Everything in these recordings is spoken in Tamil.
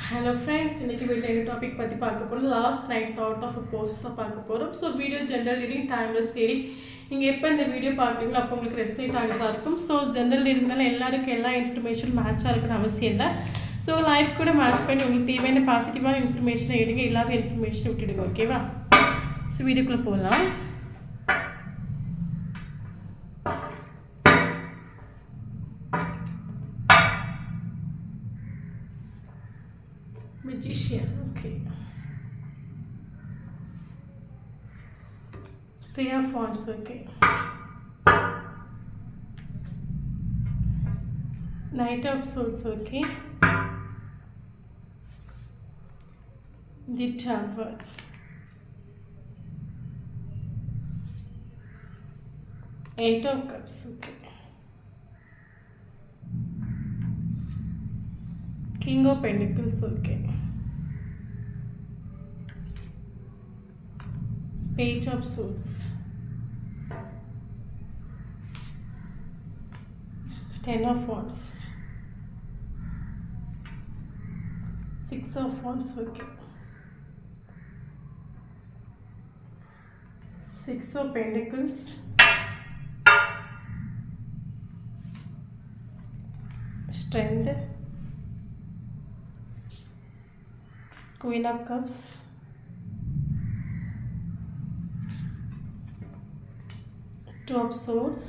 Hello friends, இன்னைக்கு வீடியோல என்ன டாபிக் பத்தி பார்க்க போறோம். Last night thought of a post தான் பார்க்க போறோம். So video general reading, timeless reading. நீங்க எப்போ இந்த வீடியோ பார்க்குறீங்களோ அப்போ உங்களுக்கு ரெஸ்னேட் ஆகிறதா இருக்கும். ஸோ ஜெனரல் ரீடிங்னால எல்லாருக்கும் எல்லா இன்ஃபர்மேஷன் மேட்சாக இருக்குன்னு அவசியம் இல்லை. ஸோ லைஃப் கூட மேட்ச் பண்ணி உங்களுக்கு தேவையான பாசிட்டிவான இன்ஃபர்மேஷனை எடுங்க, இல்லாத இன்ஃபர்மேஷனை விட்டுடுங்க. ஓகேவா? ஸோ வீடியோக்குள்ளே போகலாம். Magician, okay. Three of Wands, okay. Knight of Swords, okay. The Tower. Eight of Cups, okay. King of Pentacles, okay. Page of Swords. Ten of Wands. Six of Wands, okay. Six of Pentacles. Strength. Queen of Cups. Two of Swords.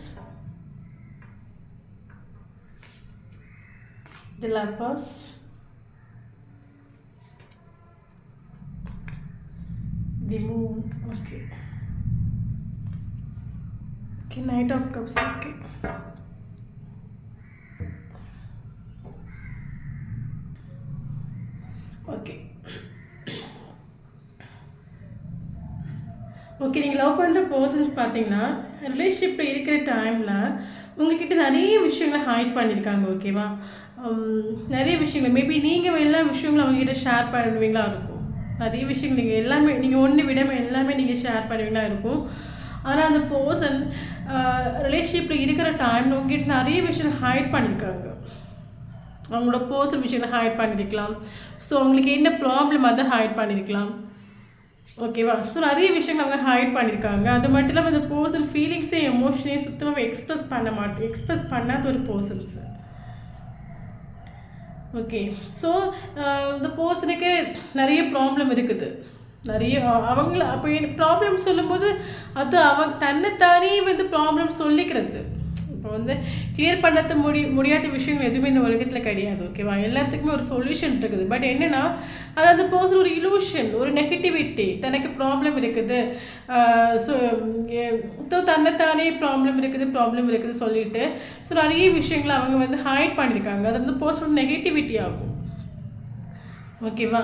The Lovers. The Moon. Okay. Okay, Knight of Cups. Okay. Okay. Okay, நீங்கள் லவ் பண்ணுற பர்சன்ஸ் பார்த்தீங்கன்னா ரிலேஷன்ஷிப்பில் இருக்கிற டைமில் உங்ககிட்ட நிறைய விஷயங்களை ஹைட் பண்ணியிருக்காங்க. ஓகேவா? நிறைய விஷயங்கள் மேபி நீங்கள் எல்லா விஷயங்களும் அவங்ககிட்ட ஷேர் பண்ணுவீங்களா இருக்கும். நிறைய விஷயங்கள் நீங்கள் எல்லாமே நீங்கள் ஒன்று விடாமல் எல்லாமே நீங்கள் ஷேர் பண்ணுவீங்களா இருக்கும். ஆனால் அந்த பர்சன் ரிலேஷன்ஷிப்பில் இருக்கிற டைமில் உங்ககிட்ட நிறைய விஷயம் ஹைட் பண்ணியிருக்காங்க. அவங்களோட பர்சனல் விஷயங்களை ஹைட் பண்ணியிருக்கலாம். ஸோ அவங்களுக்கு என்ன ப்ராப்ளம் அதை ஹைட் பண்ணியிருக்கலாம். ஓகேவா? ஸோ நிறைய விஷயங்கள் அவங்க ஹைட் பண்ணியிருக்காங்க. அது மட்டும் இல்லாமல் அந்த பர்சன் ஃபீலிங்ஸே எமோஷனையும் சுத்தமாக எக்ஸ்ப்ரெஸ் பண்ணாத ஒரு பர்சன்ஸ். ஓகே, ஸோ இந்த பர்சனுக்கு நிறைய ப்ராப்ளம் இருக்குது. நிறைய அவங்கள அப்போ ப்ராப்ளம் சொல்லும்போது அது அவங்க தன்னைத்தானே ப்ராப்ளம் சொல்லிக்கிறது. இப்போ கிளியர் பண்ண முடியாத விஷயங்கள் எதுவுமே இந்த உலகத்தில் கிடையாது. ஓகேவா? எல்லாத்துக்குமே ஒரு சொல்யூஷன் இருக்குது. பட் என்னென்னா அது அந்த பர்சன் ஒரு இலூஷன், ஒரு நெகட்டிவிட்டி, தனக்கு ப்ராப்ளம் இருக்குது, ஸோ தன்னைத்தானே ப்ராப்ளம் இருக்குது சொல்லிட்டு ஸோ நிறைய விஷயங்களை அவங்க ஹைட் பண்ணியிருக்காங்க. அது அந்த பர்சனோட நெகட்டிவிட்டி ஆகும். ஓகேவா?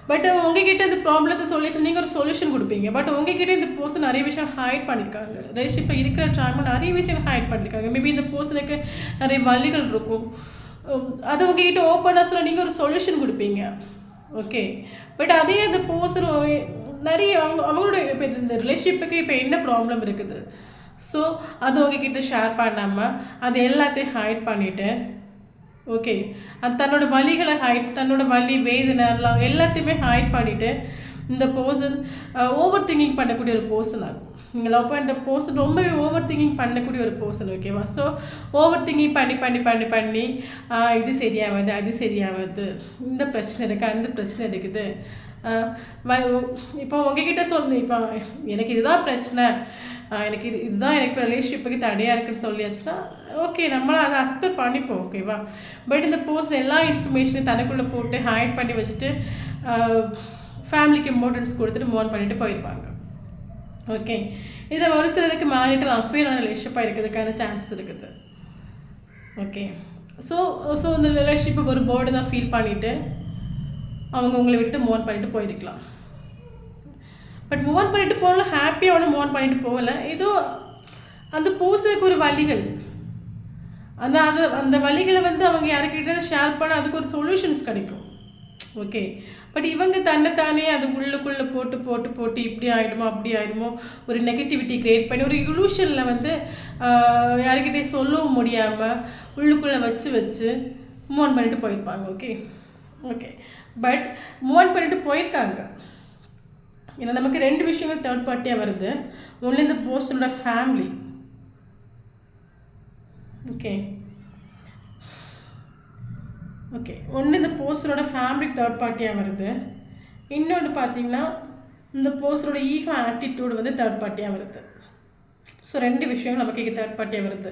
பட் உங்ககிட்ட இந்த ப்ராப்ளத்தை சொல்லிட்டு நீங்கள் ஒரு சொல்யூஷன் கொடுப்பீங்க. பட் உங்ககிட்ட இந்த பர்சன் நிறைய விஷயம் ஹைட் பண்ணியிருக்காங்க. ரிலேஷன்ஷிப்பில் இருக்கிற டைமில் நிறைய விஷயம் ஹைட் பண்ணியிருக்காங்க. மேபி இந்த பர்சனுக்கு நிறைய வலிகள் இருக்கும். அது உங்ககிட்ட ஓப்பனாக சொல்ல நீங்கள் ஒரு சொல்யூஷன் கொடுப்பீங்க. ஓகே, பட் அதே அந்த பர்சன் நிறைய அவங்களோட இப்போ இந்த ரிலேஷன்ஷிப்புக்கு இப்போ என்ன ப்ராப்ளம் இருக்குது, ஸோ அது உங்ககிட்ட ஷேர் பண்ணாமல் அது எல்லாத்தையும் ஹைட் பண்ணிவிட்டு ஓகே அது தன்னோட வலிகளை தன்னோட வலி வேதனை எல்லாத்தையுமே ஹைட் பண்ணிவிட்டு இந்த பர்சன் ஓவர் திங்கிங் பண்ணக்கூடிய ஒரு பர்சன் ஆகும். நீங்கள் லவ் பண்ணுற பர்சன் ரொம்பவே ஓவர் திங்கிங் பண்ணக்கூடிய ஒரு பர்சன். ஓகேவா? ஸோ ஓவர் திங்கிங் பண்ணி இது சரியாகுது, அது சரியாகுது, இந்த பிரச்சனை இருக்குது, அந்த பிரச்சனை இருக்குது. இப்போ உங்ககிட்ட சொல்லணும், இப்போ எனக்கு இதுதான் பிரச்சனை, இதுதான் எனக்கு ரிலேஷன்ஷிப்புக்கு தடையாக இருக்குன்னு சொல்லியாச்சுன்னா ஓகே, நம்மளால் அதை அக்செப்ட் பண்ணிப்போம். ஓகேவா? பட் இந்த பர்சன் எல்லா இன்ஃபர்மேஷனையும் தனக்குள்ளே போட்டு ஹைட் பண்ணி வச்சுட்டு ஃபேமிலிக்கு இம்பார்ட்டன்ஸ் கொடுத்துட்டு மூவ் பண்ணிட்டு போயிருப்பாங்க. ஓகே, இதில் ஒரு சிலருக்கு மேரிட்டல் அஃபேரான ரிலேஷன்ஷிப்பாக இருக்கிறதுக்கான சான்சஸ் இருக்குது. ஓகே, ஸோ இந்த ரிலேஷன்ஷிப்பை ஒரு பேர்டு தான் ஃபீல் பண்ணிவிட்டு அவங்க உங்களை விட்டு மூவ் பண்ணிட்டு போயிருக்கலாம். பட் மூவ் பண்ணிட்டு போகலாம், ஹாப்பியாக மூவ் பண்ணிட்டு போகலை, ஏதோ அந்த பர்சனுக்கு ஒரு வலிகள், ஆனால் அந்த வலிகளை அவங்க யாருக்கிட்ட ஷேர் பண்ண அதுக்கு ஒரு சொல்யூஷன்ஸ் கிடைக்கும். ஓகே, பட் இவங்க தன்னைத்தானே அது உள்ளுக்குள்ளே போட்டு இப்படி ஆகிடுமோ அப்படி ஆகிடுமோ ஒரு நெகட்டிவிட்டி க்ரியேட் பண்ணி ஒரு இலூஷனில் யாருக்கிட்டே சொல்லவும் முடியாமல் உள்ளுக்குள்ளே வச்சு மூவ் பண்ணிட்டு போயிருப்பாங்க. Okay, okay, but move on பண்ணிட்டு போயிருக்காங்க. ஏன்னா நமக்கு 2 விஷயங்கள் தேர்ட் பார்ட்டியாக வருது. ஒன்லி இந்த பர்சனோட ஃபேமிலி. ஓகே ஓகே, ஒன்று இந்த பர்சனோட ஃபேமிலி தேர்ட் பார்ட்டியாக வருது. இன்னொன்று பார்த்தீங்கன்னா இந்த பர்சனோட ஈகோ ஆட்டிடியூடு வந்து தேர்ட் பார்ட்டியாக வருது. ஸோ 2 விஷயங்கள் நமக்கு இங்கே தேர்ட் பார்ட்டியாக வருது.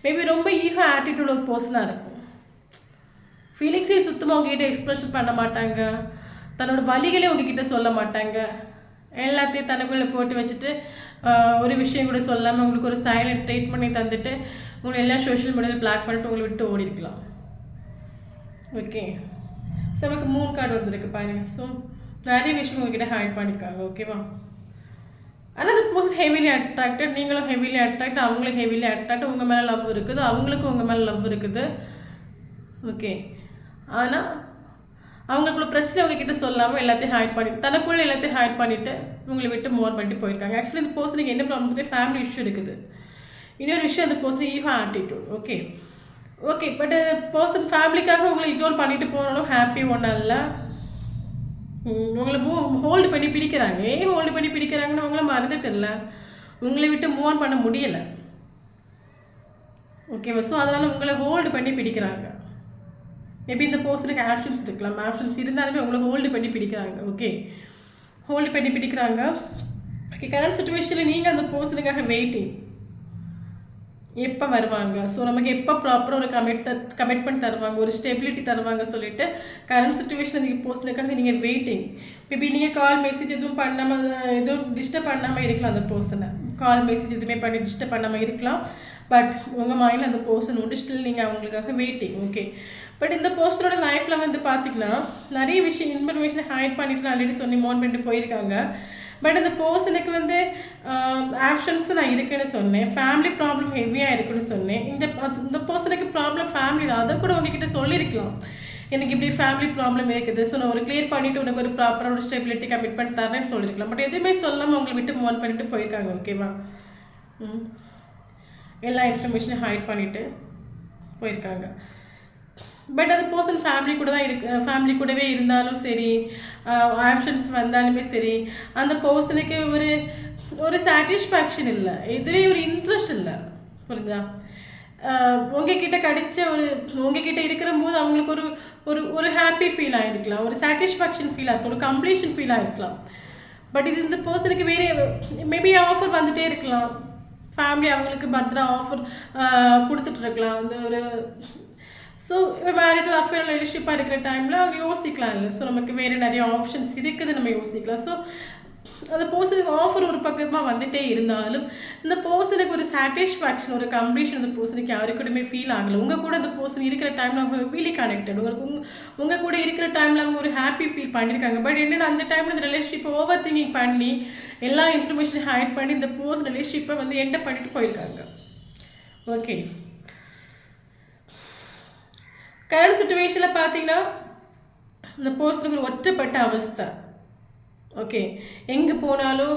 மேபி ரொம்ப ஈகோ ஆட்டிடியூட் ஒரு பர்சனாக இருக்கும். ஃபீலிங்ஸே சுத்தமாக உங்ககிட்ட எக்ஸ்ப்ரெஷன் பண்ண மாட்டாங்க. தன்னோட வலிகளே உங்ககிட்ட சொல்ல மாட்டாங்க. எல்லாத்தையும் தனக்குள்ளே போட்டு வச்சுட்டு ஒரு விஷயம் கூட சொல்லாமல் உங்களுக்கு ஒரு சைலண்ட் ட்ரீட் பண்ணி தந்துட்டு உங்களை எல்லா சோஷியல் மீடியாவில் பிளாக் பண்ணிட்டு உங்களை விட்டு ஓடி இருக்கலாம். ஓகே, ஸோ நமக்கு 3 கார்டு வந்துருக்கு பாருங்க. ஸோ நிறைய விஷயம் உங்ககிட்ட ஹைட் பண்ணியிருக்காங்க. ஓகேவா? ஆனால் அந்த பர்சன் ஹெவிலி அட்ராக்டட், நீங்களும் ஹெவிலி அட்ராக்ட், அவங்களும் ஹெவிலி அட்ராக்ட். உங்கள் மேலே லவ் இருக்குது, அவங்களுக்கும் உங்கள் மேலே லவ் இருக்குது. ஓகே, ஆனால் அவங்களுக்குள்ள பிரச்சனை உங்ககிட்ட சொல்லாமல் எல்லாத்தையும் ஹைட் பண்ணிட்டு தனக்குள்ளே எல்லாத்தையும் ஹைட் பண்ணிவிட்டு உங்களை விட்டு மூவ் பண்ணிட்டு போயிருக்காங்க. ஆக்சுவலி இந்த பர்சனுக்கு என்ன ப்ராப்ளம்? ஃபேமிலி இஷ்யூ இருக்குது. இன்னொரு விஷயம், அந்த person ego attitude. Okay okay, but person ஃபேமிலிக்காக உங்களை இக்னோர் பண்ணிட்டு போனாலும் ஹாப்பி ஒன்றும் இல்லை. உங்களை ஹோல்டு பண்ணி பிடிக்கிறாங்க. ஏன் ஹோல்டு பண்ணி பிடிக்கிறாங்கன்னு உங்களை மறந்துட்டு இல்லை, உங்களை விட்டு மூவ் ஆன் பண்ண முடியலை. ஓகேவா? ஸோ அதனால் உங்களை ஹோல்டு பண்ணி பிடிக்கிறாங்க. மேபி இந்த பர்சனுக்கு ஆப்ஷன்ஸ் இருக்கலாம். ஆப்ஷன்ஸ் இருந்தாலுமே உங்களை ஹோல்டு பண்ணி பிடிக்கிறாங்க. ஓகே, ஹோல்டு பண்ணி பிடிக்கிறாங்க. ஓகே, கரண்ட் சுச்சுவேஷனில் நீங்கள் அந்த பர்சனுக்காக வெயிட்டிங். எப்போ வருவாங்க, ஸோ நமக்கு எப்போ ப்ராப்பராக ஒரு கமிட்மெண்ட் தருவாங்க, ஒரு ஸ்டெபிலிட்டி தருவாங்க சொல்லிட்டு கரண்ட் சுச்சுவேஷன் நீங்கள் பர்சனுக்காக நீங்கள் வெயிட்டிங். மேபி நீங்கள் கால் மெசேஜ் எதுவும் பண்ணாமல், எதுவும் டிஸ்டர்ப் பண்ணாமல் இருக்கலாம். அந்த பர்சனை கால் மெசேஜ் எதுவுமே பண்ணி டிஸ்டர்ப் பண்ணாமல் இருக்கலாம். பட் உங்கள் மைண்டில் அந்த பர்சன் உண்டு, ஸ்டில் நீங்கள் அவங்களுக்காக வெயிட்டிங். ஓகே, பட் இந்த பர்சனோட லைஃப்பில் வந்து பார்த்திங்கன்னா நிறைய விஷயம் இன்ஃபர்மேஷன் ஹைட் பண்ணிட்டு ஆல்ரெடி சொல்லி மோன் பண்ணிட்டு போயிருக்காங்க. பட் அந்த பர்சனுக்கு வந்து ஆப்ஷன்ஸ் நான் இருக்குன்னு சொன்னேன். ஃபேமிலி ப்ராப்ளம் ஹெவியாக இருக்குன்னு சொன்னேன். இந்த பர்சனுக்கு ப்ராப்ளம் ஃபேமிலி தான். அதை கூட உங்ககிட்ட சொல்லியிருக்கலாம், எனக்கு இப்படி ஃபேமிலி ப்ராப்ளம் இருக்குது, ஸோ நான் ஒரு கிளியர் பண்ணிவிட்டு உனக்கு ஒரு ப்ராப்பராக ஒரு ஸ்டெபிலிட்டி கமிட்மெண்ட் தரேன்னு சொல்லியிருக்கலாம். பட் எதுவுமே சொல்லாமல் உங்களை விட்டு மூவ் பண்ணிட்டு போயிருக்காங்க. ஓகேவா? எல்லா இன்ஃபர்மேஷனையும் ஹைட் பண்ணிவிட்டு போயிருக்காங்க. பட் அது பர்சன் ஃபேமிலி கூட தான் ஃபேமிலி கூடவே இருந்தாலும் சரி, ஆப்ஷன்ஸ் வந்தாலுமே சரி, அந்த பர்சனுக்கு ஒரு சாட்டிஸ்ஃபேக்ஷன் இல்லை, எதுவே ஒரு இன்ட்ரெஸ்ட் இல்லை. புரிஞ்சா? உங்ககிட்ட கிடைச்ச உங்ககிட்ட இருக்கிற போது அவங்களுக்கு ஒரு ஹாப்பி ஃபீல் ஆகிருக்கலாம், ஒரு சாட்டிஸ்ஃபேக்ஷன் ஃபீல் ஆகிருக்கும், ஒரு கம்ப்ளீஷன் ஃபீல் ஆகிருக்கலாம். பட் இது இந்த பர்சனுக்கு வேறு மேபி ஆஃபர் வந்துகிட்டே இருக்கலாம். ஃபேமிலி அவங்களுக்கு பர்த்டே ஆஃபர் கொடுத்துட்டு இருக்கலாம். அந்த ஒரு ஸோ இப்போ மேரிட்டல் அஃபேர் ரிலேஷன்ஷிப்பாக இருக்கிற டைமில் அவங்க யோசிக்கலாம் இல்லை. ஸோ நமக்கு வேறு நிறைய ஆப்ஷன்ஸ் இருக்குது, நம்ம யோசிக்கலாம். ஸோ அந்த பர்சனுக்கு ஆஃபர் ஒரு பக்கமாக வந்துகிட்டே இருந்தாலும் இந்த பர்சனுக்கு ஒரு சாட்டிஸ்ஃபேக்ஷன், ஒரு கம்ப்ளீஷன் அந்த பர்சனுக்கு யாருக்கூடமே ஃபீல் ஆகலை. உங்கள் கூட அந்த பர்சன் இருக்கிற டைமில் அவங்க ஃபீலி கனெக்டட், உங்கள் கூட இருக்கிற டைமில் அவங்க ஒரு ஹாப்பி ஃபீல் பண்ணியிருக்காங்க. பட் என்னென்னா அந்த டைமில் அந்த ரிலேஷன்ஷிப்பை ஓவர் திங்கிங் பண்ணி எல்லா இன்ஃபர்மேஷன் ஹைட் பண்ணி இந்த பர்சன் ரிலேஷன்ஷிப்பை வந்து எண்ட் பண்ணிட்டு போயிருக்காங்க. ஓகே, கரண்ட் சுச்சுவேஷனில் பார்த்தீங்கன்னா இந்த பர்சனுக்கு ஒரு ஒற்றப்பட்ட அவஸ்தை. ஓகே, எங்கே போனாலும்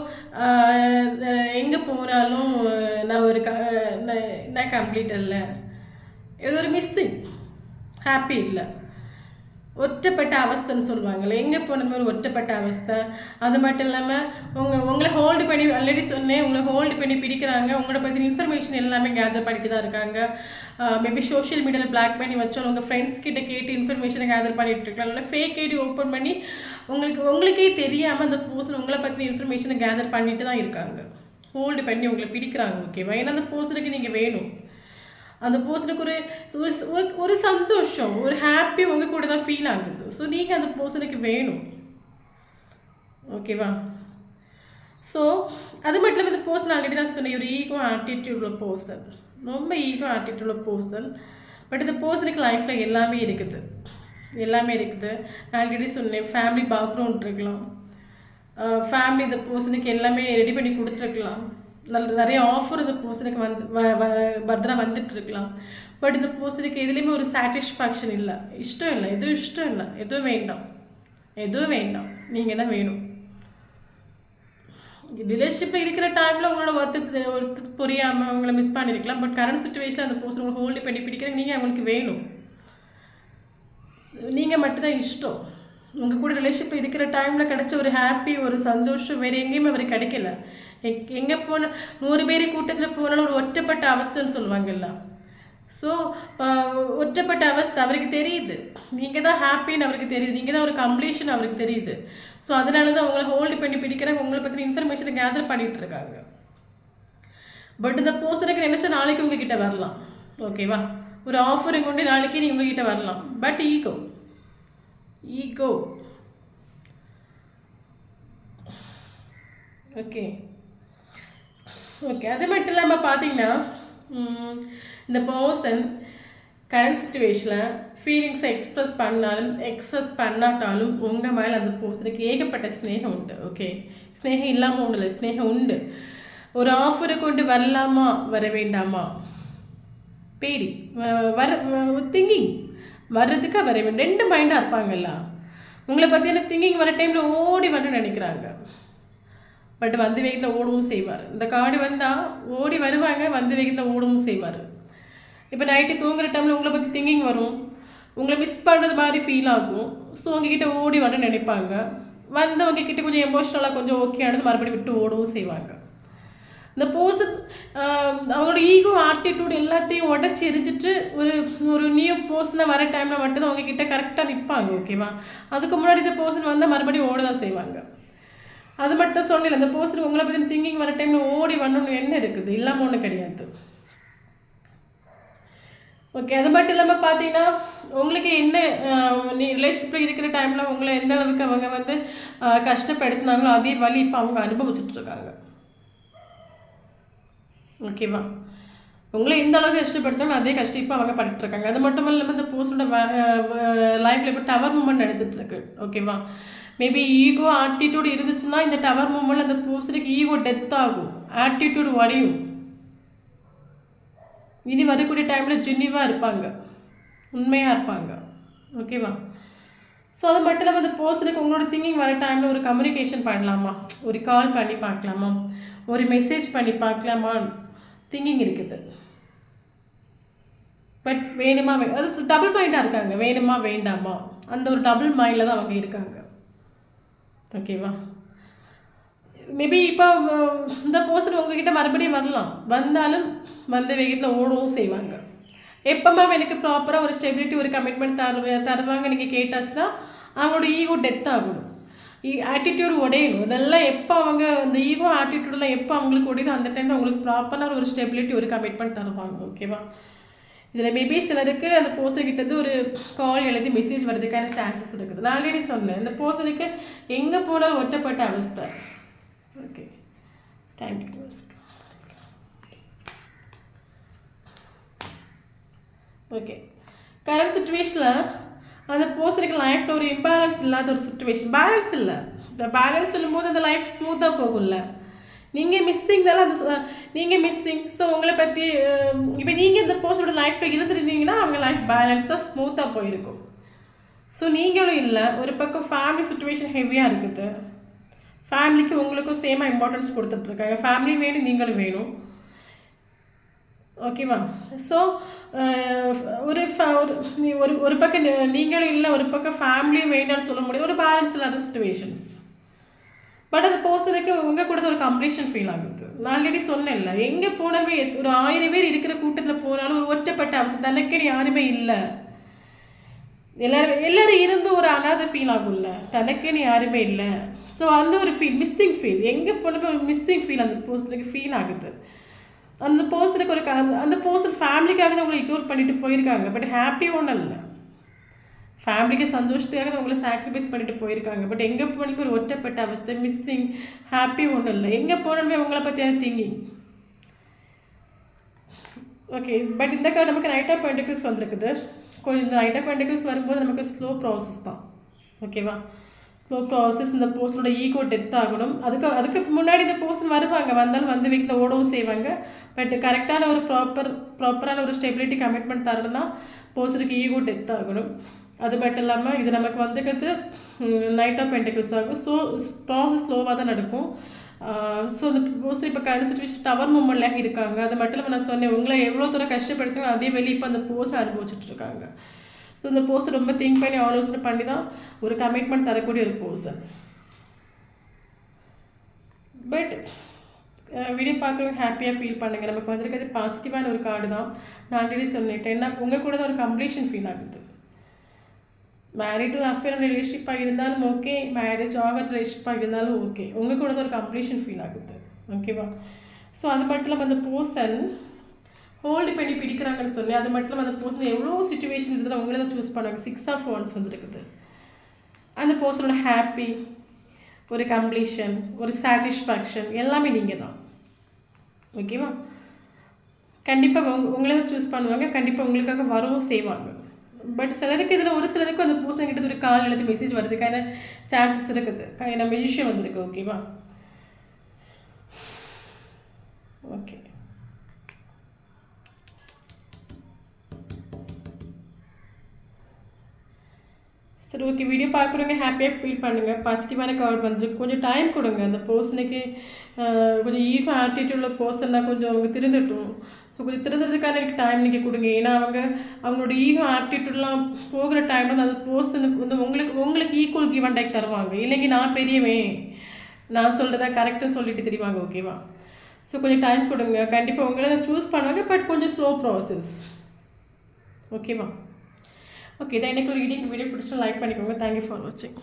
நான் கம்ப்ளீட் இல்லை, ஏதோ ஒரு மிஸ்ஸிங், ஹாப்பி இல்லை, ஒற்றப்பட்ட அவஸ்தைன்னு சொல்லுவாங்கள்ல, எங்கே போனது ஒரு ஒற்றப்பட்ட அவஸ்தை. அது மட்டும் இல்லாமல் உங்களை ஹோல்டு பண்ணி, ஆல்ரெடி சொன்னேன், உங்களை ஹோல்டு பண்ணி பிடிக்கிறாங்க. உங்களோட பற்றின இன்ஃபர்மேஷன் எல்லாமே கேதர் பண்ணிட்டு தான் இருக்காங்க. மேபி சோஷியல் மீடியாவில் பிளாக் பண்ணி வச்சாலும் உங்கள் ஃப்ரெண்ட்ஸ் கிட்ட கேட்டு இன்ஃபர்மேஷனை கேதர் பண்ணிட்டு இருக்கலாம். இல்லை ஃபேக் ஐடி ஓப்பன் பண்ணி உங்களுக்கே தெரியாமல் அந்த பர்சன் உங்களை பற்றின இன்ஃபர்மேஷனை கேதர் பண்ணிட்டு தான் இருக்காங்க. ஹோல்டு பண்ணி உங்களை பிடிக்கிறாங்க. ஓகேவா? ஏன்னா அந்த பர்சனுக்கு நீங்கள் வேணும். அந்த பர்சனுக்கு ஒரு சந்தோஷம், ஒரு ஹாப்பி உங்கள் கூட தான் ஃபீல் ஆகுது. ஸோ நீங்கள் அந்த பர்சனுக்கு வேணும். ஓகேவா? ஸோ அது மட்டும் இல்லாமல் இந்த பர்சன் ஆல்ரெடி தான் சொன்னேன், ஒரு ஈகோ ஆட்டிடியூட் உள்ள பர்சன், ரொம்ப ஈகோ ஆட்டிடியூட் உள்ள பர்சன். பட் இந்த பர்சனுக்கு லைஃப்பில் எல்லாமே இருக்குது. நான் ஆல்ரெடி சொன்னேன், ஃபேமிலி பேக்ரவுண்ட் இருக்கலாம், ஃபேமிலி இந்த பர்சனுக்கு எல்லாமே ரெடி பண்ணி கொடுத்துருக்கலாம், நிறைய ஆஃபர் இந்த பர்சனுக்கு பத்திரா வந்துட்டு இருக்கலாம். பட் இந்த பர்சனுக்கு எதுலேயுமே ஒரு சாட்டிஸ்ஃபேக்ஷன் இல்லை, இஷ்டம் இல்லை, எதுவும் வேண்டாம், நீங்கள் தான் வேணும். ரிலேஷன்ஷிப்பில் இருக்கிற டைமில் உங்களோட ஒருத்தர் புரியாமல் அவங்கள மிஸ் பண்ணியிருக்கலாம். பட் கரண்ட் சுச்சுவேஷனில் அந்த பர்சன் உங்களை ஹோல்டு பண்ணி பிடிக்கிறாங்க, நீங்கள் அவங்களுக்கு வேணும். நீங்கள் மட்டும்தான் இஷ்டம். உங்கள் கூட ரிலேஷன்ஷிப் இருக்கிற டைமில் கிடைச்ச ஒரு ஹாப்பி, ஒரு சந்தோஷம் வேறு எங்கேயுமே அவருக்கு கிடைக்கல. எங்கே போனால் 100 பேர் கூட்டத்தில் போனாலும் ஒரு ஒற்றப்பட்ட அவஸ்தைன்னு சொல்லுவாங்கல்ல. ஸோ ஒற்றப்பட்ட அவஸ்தை அவருக்கு தெரியுது. நீங்கள் தான் ஹாப்பின்னு அவருக்கு தெரியுது, நீங்கள் தான் ஒரு கம்ப்ளீஷன் அவருக்கு தெரியுது. ஸோ அதனால தான் உங்களை ஹோல்டு பண்ணி பிடிக்கிறாங்க, உங்களை பற்றின இன்ஃபர்மேஷனை கேதர் பண்ணிகிட்டு இருக்காங்க. பட் இந்த பர்சனுக்கு நினச்சா நாளைக்கு உங்ககிட்ட வரலாம். ஓகேவா? ஒரு ஆஃபரிங் கொண்டு நாளைக்கு நீங்கள் உங்ககிட்ட வரலாம். பட் ஈகோ ஓகே அது மட்டும் இல்லாமல் பார்த்தீங்கன்னா, இந்த பர்சன் கரண்ட் சுச்சுவேஷனில் ஃபீலிங்ஸை எக்ஸ்ப்ரெஸ் பண்ணாட்டாலும் உங்கள் மேலே அந்த பர்சனுக்கு ஏகப்பட்ட ஸ்னேகம் உண்டு. ஓகே, ஸ்னேகம் இல்லாமல் ஒன்றும் இல்லை, ஸ்னேகம் உண்டு. ஒரு ஆஃபரை கொண்டு வரலாமா வர வேண்டாமா பேடி திங்கிங் வர்றதுக்காக வர வேண்டும். 2 மைண்டாக இருப்பாங்கல்ல. உங்களை பற்றியான திங்கிங் வர டைமில் ஓடி வரணும்னு நினைக்கிறாங்க. பட் வந்து வேகத்தில் ஓடவும் செய்வார். இந்த கார்டு வந்தால் ஓடி வருவாங்க, வந்து வேகத்தில் ஓடவும் செய்வார். இப்போ நைட்டு தூங்குற டைமில் உங்களை பற்றி திங்கிங் வரும், உங்களை மிஸ் பண்ணுறது மாதிரி ஃபீல் ஆகும். ஸோ உங்ககிட்ட ஓடி வரணும்னு நினைப்பாங்க. வந்து உங்ககிட்ட கொஞ்சம் எமோஷ்னலாக கொஞ்சம் ஓகே ஆனது மறுபடியும் விட்டு ஓடவும் செய்வாங்க. இந்த பர்சன் அவங்களோட ஈகோ ஆட்டிடியூட் எல்லாத்தையும் உடச்சி எரிஞ்சிட்டு ஒரு நியூ பர்சனை வர டைமில் மட்டும்தான் அவங்கக்கிட்ட கரெக்டாக நிற்பாங்க. ஓகேவா? அதுக்கு முன்னாடி இந்த பர்சன் வந்தால் மறுபடியும் ஓட தான் செய்வாங்க. அது மட்டும் சொன்னல, அந்த பர்சனுக்கு உங்களை பற்றி திங்கிங் வர டைமில் ஓடி வரணும்னு என்ன இருக்குது, இல்லாமல் ஒன்றும் கிடையாது. ஓகே, அது மட்டும் இல்லாமல் பார்த்தீங்கன்னா, உங்களுக்கு என்ன நீ ரிலேஷன்ஷிப்பில் இருக்கிற டைமில் உங்களை எந்த அளவுக்கு அவங்க வந்து கஷ்டப்படுத்தினாங்களோ அதே வழி இப்போ அவங்க அனுபவிச்சுட்ருக்காங்க. ஓகேவா? உங்களை எந்த அளவுக்கு கஷ்டப்படுத்தாலும் அதே கஷ்டம் இப்போ அவங்க பட்டுருக்காங்க. அது மட்டும் இல்லாமல் இந்த பர்சனோட லைஃப்பில் இப்போ டவர் மூமெண்ட் நடந்துட்டுருக்கு. ஓகேவா? மேபி ஈகோ ஆட்டிடியூட் இருந்துச்சுன்னா இந்த டவர் மூமெண்ட் அந்த பர்சனுக்கு ஈகோ டெத் ஆகும், ஆட்டிடியூட் வடியும். இனி வரக்கூடிய டைமில் ஜென்னிவாக இருப்பாங்க, உண்மையாக இருப்பாங்க. ஓகேவா? ஸோ அது மட்டும் இல்லாமல் அந்த பர்சனுக்கு உங்களோட திங்கிங் வர டைமில் ஒரு கம்யூனிகேஷன் பண்ணலாமா, ஒரு கால் பண்ணி பார்க்கலாமா, ஒரு மெசேஜ் பண்ணி பார்க்கலாமா திங்கிங் இருக்குது. பட் வேணுமா அது டபுள் மைண்டாக இருக்காங்க. வேணுமா வேண்டாமா அந்த ஒரு டபுள் மைண்டில் தான் அவங்க இருக்காங்க. ஓகேவா? மேபி இப்போ இந்த பர்சன் உங்ககிட்ட மறுபடியும் வரலாம், வந்தாலும் வந்த வேகத்தில் ஓடவும் செய்வாங்க. எப்போ மேம் எனக்கு ப்ராப்பராக ஒரு ஸ்டெபிலிட்டி, ஒரு கமிட்மெண்ட் தருவாங்க நீங்கள் கேட்டாச்சுன்னா அவங்களோட ஈகோ டெத் ஆகணும், ஆட்டிடியூடு உடையணும். இதெல்லாம் எப்போ அவங்க இந்த ஈகோ ஆட்டிடியூடெலாம் எப்போ அவங்களுக்கு உடையுதோ அந்த டைமில் அவங்களுக்கு ப்ராப்பராக ஒரு ஸ்டெபிலிட்டி, ஒரு கமிட்மெண்ட் தருவாங்க. ஓகேவா? இதில் மேபி சிலருக்கு அந்த பர்சன் கிட்டது ஒரு கால் எழுதி மெசேஜ் வர்றதுக்கான சான்சஸ் இருக்குது. நான் ஆல்ரெடி சொன்னேன், இந்த பர்சனுக்கு எங்கே போனாலும் ஒட்டப்பட்ட அவஸ்தை. Okay, thank you. ஓகே, கரண்ட் சுச்சுவேஷனில் அந்த பர்சனுக்கு லைஃப்பில் ஒரு இம்பேலன்ஸ் இல்லாத ஒரு சுச்சுவேஷன். பேலன்ஸ் இல்லை. இந்த பேலன்ஸ் சொல்லும்போது அந்த லைஃப் ஸ்மூத்தாக போகும்ல. நீங்கள் மிஸ்ஸிங் தானே அந்த நீங்கள் மிஸ்ஸிங். ஸோ உங்களை பற்றி இப்போ நீங்கள் இந்த பர்சனோட லைஃப்பில் இருந்துருந்தீங்கன்னா அவங்க லைஃப் பேலன்ஸாக ஸ்மூத்தாக போயிருக்கும். ஸோ நீங்களும் இல்லை. ஒரு பக்கம் ஃபேமிலி சுச்சுவேஷன் ஹெவியாக இருக்குது. ஃபேமிலிக்கு உங்களுக்கும் சேமாக இம்பார்ட்டன்ஸ் கொடுத்துட்ருக்காங்க. ஃபேமிலி வேணும், நீங்களும் வேணும். ஓகேவா? ஸோ ஒரு பக்கம் நீங்களும் இல்லை, ஒரு பக்கம் ஃபேமிலியும் வேண்டாம்னு சொல்ல முடியும். ஒரு பேலன்ஸ் இல்லாத சுச்சுவேஷன்ஸ். பட் அந்த பர்சனுக்கு உங்கள் கூட ஒரு கம்ப்ளீஷன் ஃபீல் ஆகுது. நான் ஆல்ரெடி சொன்னேன்ல, எங்கே போனாலுமே ஒரு 1000 பேர் இருக்கிற கூட்டத்தில் போனாலும் ஒரு ஒற்றப்பட்ட அவசியம், தனக்குன்னு யாருமே இல்லை. எல்லாரும் இருந்து ஒரு அனாதை ஃபீல் ஆகும்ல, தனக்குன்னு யாருமே இல்லை. ஸோ அந்த ஒரு ஃபீல், மிஸ்ஸிங் ஃபீல், எங்கே போனாலுமே ஒரு மிஸ்ஸிங் ஃபீல் அந்த பர்சனுக்கு ஃபீல் ஆகுது. அந்த பர்சனுக்கு அந்த பர்சன் ஃபேமிலிக்காக தான் உங்களை இக்னோர் பண்ணிட்டு போயிருக்காங்க. பட் ஹாப்பி ஒன்றும் இல்லை. ஃபேமிலிக்கு சந்தோஷத்துக்காக உங்களை சாக்ரிஃபைஸ் பண்ணிட்டு போயிருக்காங்க. பட் எங்கே போனாலுமே ஒரு ஒற்றப்பட்ட அவஸ்தை, மிஸ்ஸிங், ஹாப்பி ஒன்றும் இல்லை. எங்கே போனாலுமே உங்களை பற்றியான திங்கிங். ஓகே, பட் இந்த கார்டு நமக்கு நைட் ஆஃப் பென்டிகிள்ஸ் வந்திருக்குது. கொஞ்சம் இந்த நைட் ஆஃப் பென்டிகிள்ஸ் வரும்போது நமக்கு ஸ்லோ ப்ராசஸ் தான். ஓகேவா? Slow process. இந்த பர்சனோட ஈகோ டெத் ஆகணும். அதுக்கு முன்னாடி இந்த பர்சன் வருவாங்க, வந்தாலும் வந்து வீட்டில் ஓடவும் செய்வாங்க. பட் கரெக்டான ஒரு ப்ராப்பரான ஒரு ஸ்டெபிலிட்டி, கமிட்மெண்ட் தரணும்னா பர்சனுக்கு ஈகோ டெத் ஆகணும். அது மட்டும் இல்லாமல் இது நமக்கு வந்துக்கிறது நைட் ஆஃப் பென்டிகிள்ஸ் ஆகும். ஸோ ப்ராசஸ் ஸ்லோவாக தான் நடக்கும். ஸோ இந்த பர்சன் இப்போ கரண்ட் சுச்சுவேஷன் டவர் மூமெண்ட்லாம் இருக்காங்க. அது மட்டும் இல்லாமல் நான் சொன்னேன், உங்களை எவ்வளோ தூரம் கஷ்டப்படுத்துங்க அதே வெளியே இப்போ அந்த பர்சன் அனுபவிச்சுட்ருக்காங்க. ஸோ இந்த பர்சன் ரொம்ப திங்க் பண்ணி ஆலோசனை பண்ணி தான் ஒரு கமிட்மெண்ட் தரக்கூடிய ஒரு பர்சன். பட் வீடியோ பார்க்குறவங்க ஹாப்பியாக ஃபீல் பண்ணுங்கள். நமக்கு வந்திருக்கிறது பாசிட்டிவான ஒரு கார்டு தான். நான் ஆல்ரெடி சொல்லிட்டேன், என்ன உங்கள் கூட தான் ஒரு கம்ப்ளீஷன் ஃபீல் ஆகுது. மேரிட்டல் அஃபேர் ரிலேஷன்ஷிப்பாக இருந்தாலும் ஓகே, மேரேஜ் ஆகாத ரிலேஷன்ஷிப்பாக இருந்தாலும் ஓகே, உங்கள் கூட தான் ஒரு கம்ப்ளீஷன் ஃபீல் ஆகுது. ஓகேவா? ஸோ அது மட்டும் இல்லாமல் அந்த பர்சன் ஹோல்டு பண்ணி பிடிக்கிறாங்கன்னு சொன்னேன். அது மட்டும் இல்லாமல் அந்த பர்சன் எவ்வளோ சுச்சுவேஷன் இருந்தாலும் அவங்களே தான் சூஸ் பண்ணாங்க. 6 ஆஃப் வாண்ட்ஸ் வந்துருக்குது. அந்த பர்சனோட ஹாப்பி, ஒரு கம்ப்ளீஷன், ஒரு சாட்டிஸ்ஃபேக்ஷன் எல்லாமே நீங்கள் தான். ஓகேவா? கண்டிப்பாக உங்களை தான் சூஸ் பண்ணுவாங்க. கண்டிப்பாக உங்களுக்காக வரவும் செய்வாங்க. பட் சிலருக்கு இதில் ஒரு சிலருக்கு அந்த பர்சன் கிட்ட ஒரு கால் எழுத்து மெசேஜ் வருதுக்கான சான்சஸ் இருக்குது. நம்ம விஷயம் வந்திருக்கு. ஓகேவா? ஓகே, சரி ஓகே. வீடியோ பார்க்குறவங்க ஹாப்பியாக ஃபீல் பண்ணுங்கள். பாசிட்டிவான கார்டு வந்துருக்கு. கொஞ்சம் டைம் கொடுங்க. அந்த பர்சனுக்கு கொஞ்சம் ஈகோ ஆட்டிடியூட் உள்ள பர்சன்னா கொஞ்சம் அவங்க திருந்தட்டும். ஸோ கொஞ்சம் திருந்துறதுக்கான எனக்கு டைம் நீங்கள் கொடுங்க. ஏன்னா அவங்களோட ஈகோ ஆட்டிடியூட்லாம் போகிற டைம் வந்து அந்த பர்சனுக்கு வந்து உங்களுக்கு ஈக்குவல் கிவ் அண்ட் டேக் தருவாங்க. இல்லைங்க நான் பெரியவன், நான் சொல்கிறதா கரெக்டாக சொல்லிட்டு தெரிவாங்க. ஓகேவா? ஸோ கொஞ்சம் டைம் கொடுங்க. கண்டிப்பாக உங்களை தான் சூஸ் பண்ணுவாங்க. பட் கொஞ்சம் ஸ்லோ ப்ராசஸ். ஓகேவா? ஓகே, இதான் எனக்கு ரீடிங். வீடியோ பிடிச்சா லைக் பண்ணிக்கோங்க. தேங்க்யூ ஃபார் வாட்சிங்.